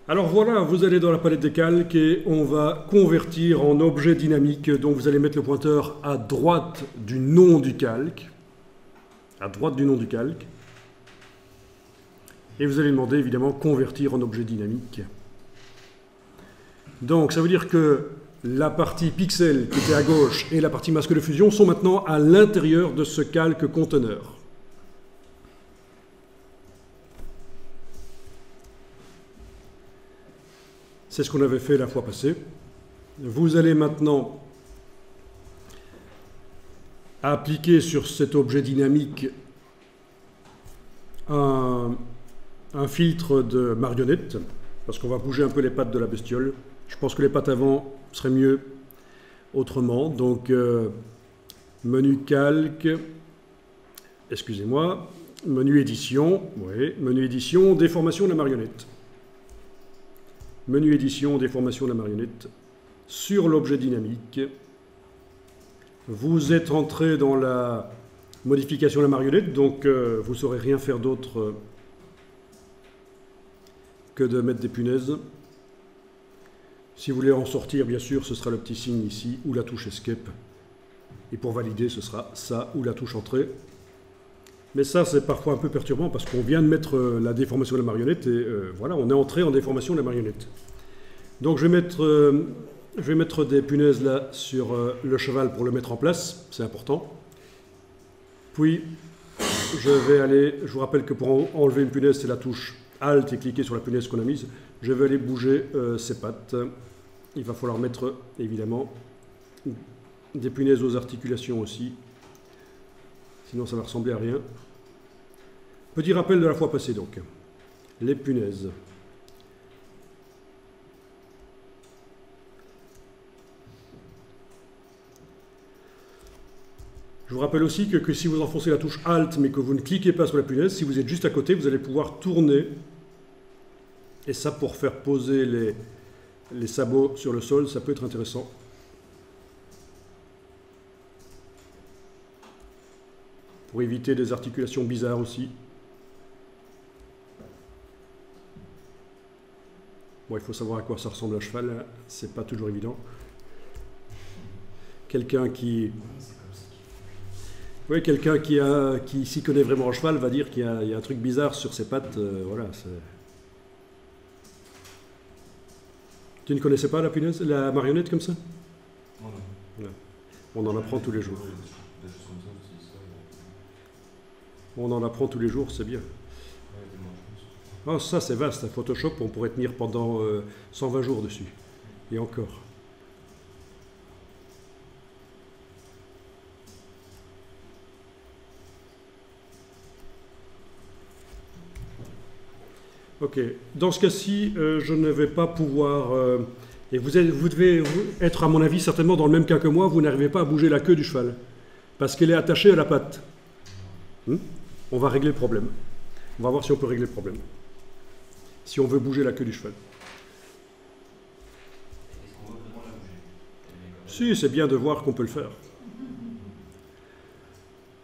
Alors voilà, vous allez dans la palette des calques et on va convertir en objet dynamique. Donc vous allez mettre le pointeur à droite du nom du calque. À droite du nom du calque. Et vous allez demander évidemment convertir en objet dynamique. Donc ça veut dire que la partie pixel qui était à gauche et la partie masque de fusion sont maintenant à l'intérieur de ce calque conteneur. C'est ce qu'on avait fait la fois passée. Vous allez maintenant appliquer sur cet objet dynamique un filtre de marionnette, parce qu'on va bouger un peu les pattes de la bestiole. Je pense que les pattes avant seraient mieux autrement. Donc, menu calque, excusez-moi, menu édition, oui, menu édition, déformation de la marionnette. Menu édition, déformation de la marionnette, sur l'objet dynamique. Vous êtes entré dans la modification de la marionnette, donc vous ne saurez rien faire d'autre que de mettre des punaises. Si vous voulez en sortir, bien sûr, ce sera le petit signe ici, ou la touche Escape. Et pour valider, ce sera ça, ou la touche Entrée. Mais ça, c'est parfois un peu perturbant parce qu'on vient de mettre la déformation de la marionnette et voilà, on est entré en déformation de la marionnette. Donc je vais mettre des punaises là sur le cheval pour le mettre en place, c'est important. Puis je vais aller, je vous rappelle que pour enlever une punaise, c'est la touche Alt et cliquer sur la punaise qu'on a mise. Je vais aller bouger ses pattes. Il va falloir mettre évidemment des punaises aux articulations aussi. Sinon ça va ressembler à rien. Petit rappel de la fois passée donc. Les punaises. Je vous rappelle aussi que si vous enfoncez la touche Alt mais que vous ne cliquez pas sur la punaise, si vous êtes juste à côté, vous allez pouvoir tourner. Et ça, pour faire poser les sabots sur le sol, ça peut être intéressant. Pour éviter des articulations bizarres aussi. Bon, il faut savoir à quoi ça ressemble un cheval, c'est pas toujours évident. Quelqu'un qui... Oui, quelqu'un qui s'y connaît vraiment en cheval va dire qu'il y a un truc bizarre sur ses pattes. Voilà, tu ne connaissais pas la marionnette comme ça? Non. Ouais. On en apprend tous les jours. On en apprend tous les jours, c'est bien. Oh, ça c'est vaste, Photoshop, on pourrait tenir pendant 120 jours dessus. Et encore. Ok, dans ce cas-ci, je ne vais pas pouvoir... et vous devez être, à mon avis, certainement dans le même cas que moi, vous n'arrivez pas à bouger la queue du cheval, parce qu'elle est attachée à la patte. On va régler le problème. On va voir si on peut régler le problème. Si on veut bouger la queue du cheval. Est-ce qu'on veut vraiment la bouger? Si, c'est bien de voir qu'on peut le faire.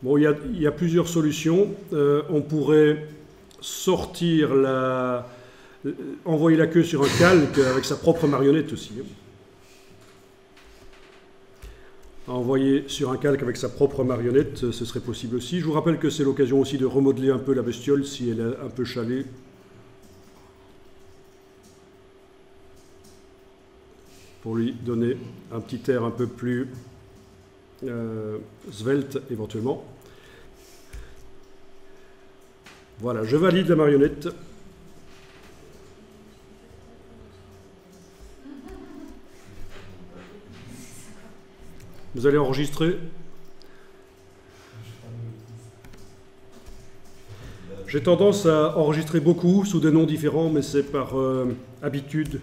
Bon, il y a plusieurs solutions. On pourrait sortir envoyer la queue sur un calque avec sa propre marionnette aussi. Envoyer sur un calque avec sa propre marionnette, ce serait possible aussi. Je vous rappelle que c'est l'occasion aussi de remodeler un peu la bestiole si elle est un peu chalée. Pour lui donner un petit air un peu plus svelte éventuellement. Voilà, je valide la marionnette. Vous allez enregistrer. J'ai tendance à enregistrer beaucoup sous des noms différents, mais c'est par habitude.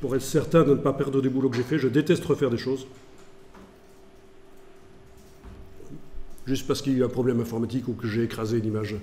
Pour être certain de ne pas perdre du boulot que j'ai fait, je déteste refaire des choses. Juste parce qu'il y a eu un problème informatique ou que j'ai écrasé une image.